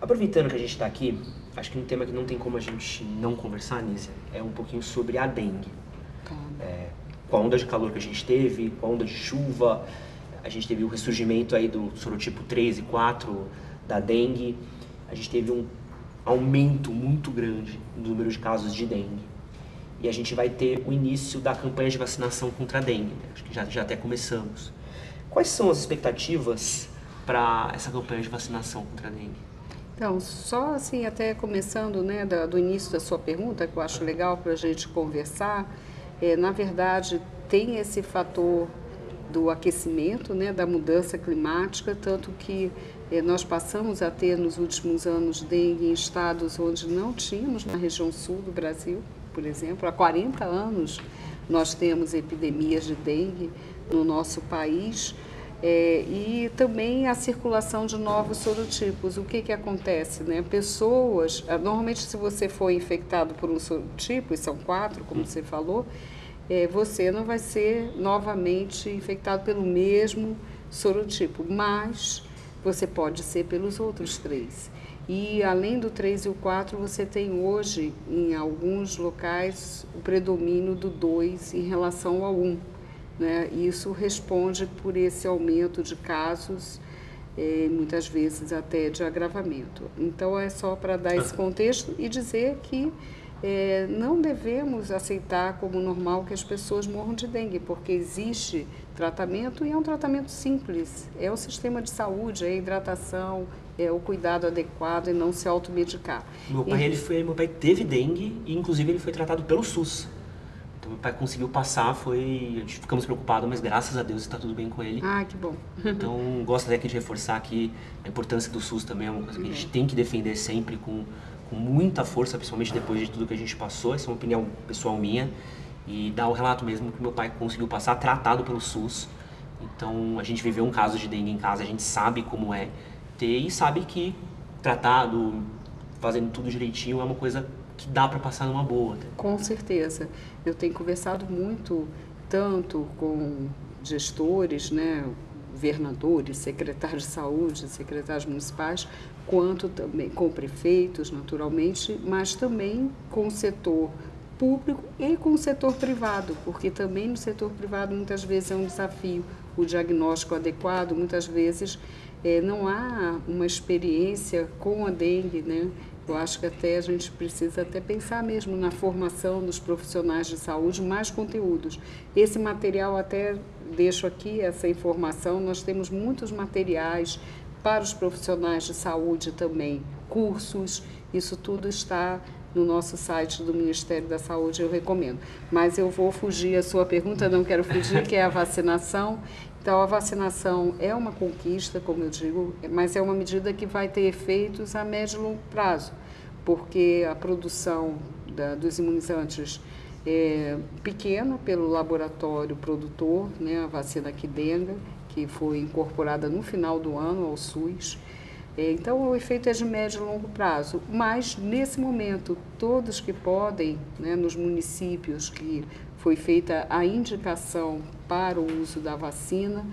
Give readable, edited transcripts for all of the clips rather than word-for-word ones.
Aproveitando que a gente está aqui, acho que um tema que não tem como a gente não conversar, Nízia, é um pouquinho sobre a dengue. Com a onda de calor que a gente teve, com a onda de chuva, a gente teve o ressurgimento aí do sorotipo 3 e 4 da dengue, a gente teve um aumento muito grande no número de casos de dengue. E a gente vai ter o início da campanha de vacinação contra a dengue, né? Acho que já até começamos. Quais são as expectativas para essa campanha de vacinação contra a dengue? Então, só assim, até começando, né, do início da sua pergunta, que eu acho legal para a gente conversar, na verdade, tem esse fator do aquecimento, né, da mudança climática, tanto que nós passamos a ter nos últimos anos dengue em estados onde não tínhamos, na região sul do Brasil, por exemplo. Há 40 anos nós temos epidemias de dengue no nosso país. E também a circulação de novos sorotipos. O que acontece, né? Pessoas, normalmente se você for infectado por um sorotipo, e são 4, como você falou, você não vai ser novamente infectado pelo mesmo sorotipo, mas você pode ser pelos outros 3. E além do 3 e o 4, você tem hoje, em alguns locais, o predomínio do 2 em relação ao 1. Né? Isso responde por esse aumento de casos, muitas vezes até de agravamento. Então, é só para dar esse contexto e dizer que não devemos aceitar como normal que as pessoas morram de dengue, porque existe tratamento e é um tratamento simples. É o sistema de saúde, é a hidratação, é o cuidado adequado e não se automedicar. Meu pai teve dengue e inclusive ele foi tratado pelo SUS. Então meu pai conseguiu passar, a gente ficamos preocupados, mas graças a Deus está tudo bem com ele. Ah, que bom. Então gosto até aqui de reforçar que a importância do SUS também é uma coisa que a gente tem que defender sempre com muita força, principalmente depois de tudo que a gente passou. Essa é uma opinião pessoal minha. E dá o relato mesmo que meu pai conseguiu passar tratado pelo SUS. Então a gente viveu um caso de dengue em casa, a gente sabe como é ter e sabe que tratado, fazendo tudo direitinho é uma coisa que dá para passar numa boa. Com certeza. Eu tenho conversado muito, tanto com gestores, né, governadores, secretários de saúde, secretários municipais, quanto também com prefeitos, naturalmente, mas também com o setor público e com o setor privado, porque também no setor privado muitas vezes é um desafio o diagnóstico adequado, muitas vezes não há uma experiência com a dengue, né? Eu acho que até a gente precisa até pensar mesmo na formação dos profissionais de saúde, mais conteúdos. Esse material até deixo aqui, essa informação, nós temos muitos materiais para os profissionais de saúde também, cursos, isso tudo está no nosso site do Ministério da Saúde, eu recomendo. Mas eu vou fugir à sua pergunta, não quero fugir, que é a vacinação. Então, a vacinação é uma conquista, como eu digo, mas é uma medida que vai ter efeitos a médio e longo prazo, porque a produção dos imunizantes é pequena pelo laboratório produtor, né, a vacina Qdenga, que foi incorporada no final do ano ao SUS. Então, o efeito é de médio e longo prazo, mas nesse momento, todos que podem, né, nos municípios que foi feita a indicação para o uso da vacina,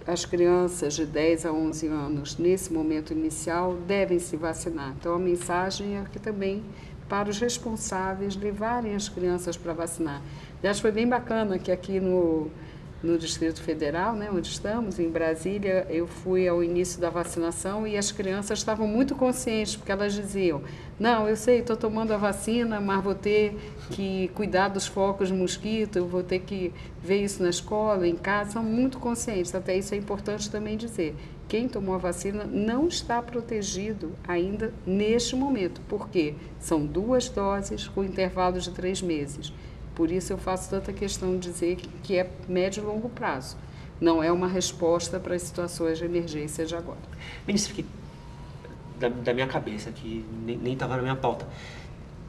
as crianças de 10 a 11 anos, nesse momento inicial, devem se vacinar. Então, a mensagem é que também para os responsáveis levarem as crianças para vacinar. Aliás, foi bem bacana que aqui no Distrito Federal, né, onde estamos, em Brasília, eu fui ao início da vacinação e as crianças estavam muito conscientes, porque elas diziam, não, eu sei, estou tomando a vacina, mas vou ter que cuidar dos focos de mosquito, eu vou ter que ver isso na escola, em casa, são muito conscientes, até isso é importante também dizer. Quem tomou a vacina não está protegido ainda neste momento, porque são 2 doses com intervalos de 3 meses. Por isso eu faço tanta questão de dizer que é médio e longo prazo. Não é uma resposta para as situações de emergência de agora. Ministro, que da minha cabeça, que nem estava na minha pauta,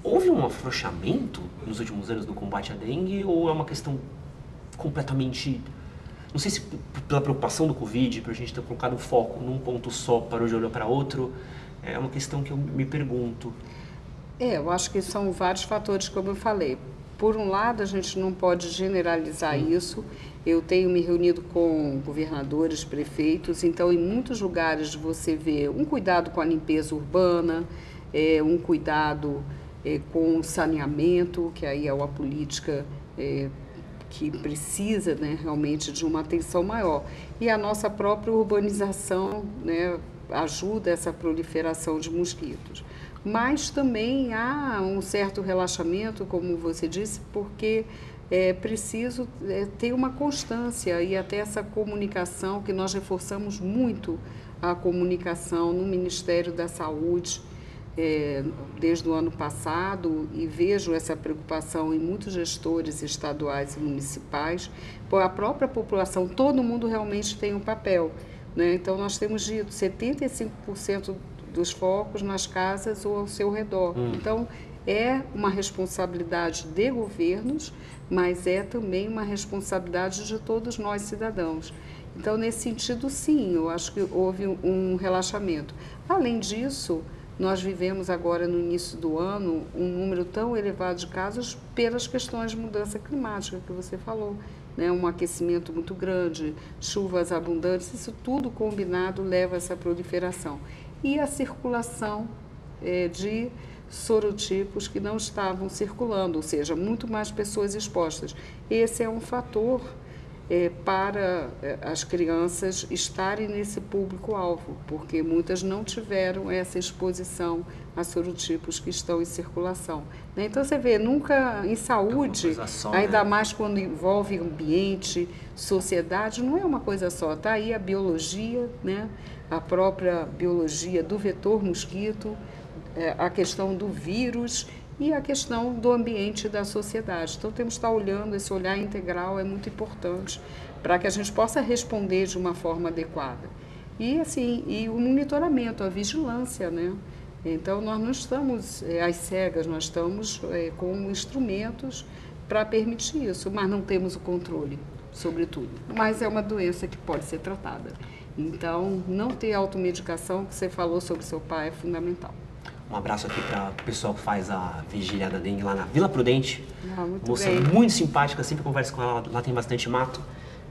houve um afrouxamento nos últimos anos do combate à dengue ou é uma questão completamente... Não sei se pela preocupação do Covid, por a gente ter colocado o foco num ponto só, parou de olhar para outro, é uma questão que eu me pergunto. Eu acho que são vários fatores, como eu falei. por um lado, a gente não pode generalizar isso. Eu tenho me reunido com governadores, prefeitos, então em muitos lugares você vê um cuidado com a limpeza urbana, um cuidado com o saneamento, que aí é uma política que precisa, né, realmente de uma atenção maior. E a nossa própria urbanização, né, ajuda essa proliferação de mosquitos. Mas também há um certo relaxamento, como você disse, porque é preciso ter uma constância e até essa comunicação, que nós reforçamos muito a comunicação no Ministério da Saúde desde o ano passado, e vejo essa preocupação em muitos gestores estaduais e municipais, por a própria população, todo mundo realmente tem um papel, né? Então nós temos dito 75% dos focos nas casas ou ao seu redor. Então é uma responsabilidade de governos, mas é também uma responsabilidade de todos nós cidadãos. Então, nesse sentido, sim, eu acho que houve um relaxamento. Além disso, nós vivemos agora, no início do ano, um número tão elevado de casos pelas questões de mudança climática que você falou, né? Um aquecimento muito grande, chuvas abundantes, isso tudo combinado leva a essa proliferação. E a circulação de sorotipos que não estavam circulando, ou seja, muito mais pessoas expostas. Esse é um fator para as crianças estarem nesse público-alvo, porque muitas não tiveram essa exposição a sorotipos que estão em circulação. Então, você vê, nunca em saúde, ainda mais quando envolve ambiente, sociedade, não é uma coisa só. Está aí a biologia, né? A própria biologia do vetor mosquito, a questão do vírus e a questão do ambiente da sociedade. Então, temos que estar olhando, esse olhar integral é muito importante para que a gente possa responder de uma forma adequada. E, assim, e o monitoramento, a vigilância, né? Então, nós não estamos às cegas, nós estamos com instrumentos para permitir isso, mas não temos o controle sobre tudo. Mas é uma doença que pode ser tratada. Então, não ter automedicação, que você falou sobre seu pai, é fundamental. Um abraço aqui para o pessoal que faz a vigília da dengue lá na Vila Prudente. Muito moça bem. Muito simpática, sempre converso com ela, lá tem bastante mato.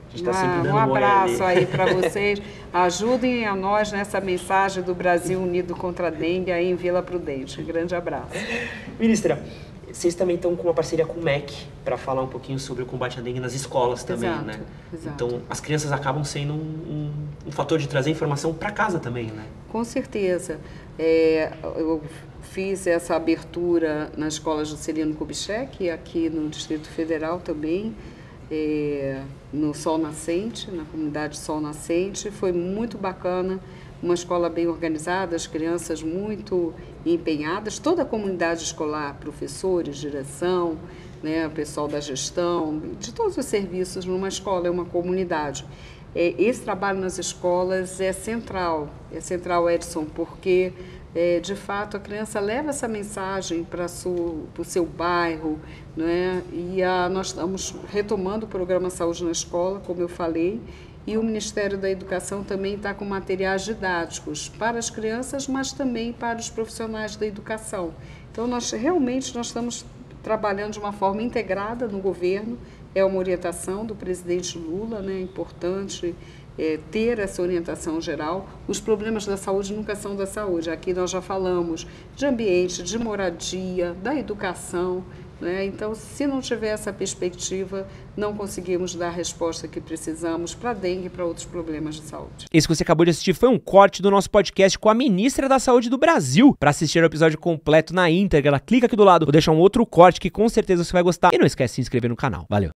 A gente tá sempre dando um abraço ali. aí para vocês. Ajudem a nós nessa mensagem do Brasil Unido contra a Dengue aí em Vila Prudente. Um grande abraço. Ministra, vocês também estão com uma parceria com o MEC para falar um pouquinho sobre o combate à dengue nas escolas também, Exato, né? exato. Então, as crianças acabam sendo um fator de trazer informação para casa também, né? Com certeza. Eu fiz essa abertura na escola Juscelino Kubitschek, aqui no Distrito Federal também, no Sol Nascente, na comunidade Sol Nascente. Foi muito bacana, uma escola bem organizada, as crianças muito empenhadas, toda a comunidade escolar, professores, direção, né, o pessoal da gestão, de todos os serviços numa escola, é uma comunidade. Esse trabalho nas escolas é central, Edson, porque, de fato, a criança leva essa mensagem para o seu bairro, né? E nós estamos retomando o programa Saúde na Escola, como eu falei, e o Ministério da Educação também está com materiais didáticos para as crianças, mas também para os profissionais da educação. Então, nós estamos trabalhando de uma forma integrada no governo. É uma orientação do presidente Lula, né? É importante ter essa orientação geral. Os problemas da saúde nunca são da saúde. Aqui nós já falamos de ambiente, de moradia, da educação, né? Então, se não tiver essa perspectiva, não conseguimos dar a resposta que precisamos para a dengue e para outros problemas de saúde. Esse que você acabou de assistir foi um corte do nosso podcast com a ministra da Saúde do Brasil. Para assistir o episódio completo na íntegra, clica aqui do lado, vou deixar um outro corte que com certeza você vai gostar. E não esquece de se inscrever no canal. Valeu!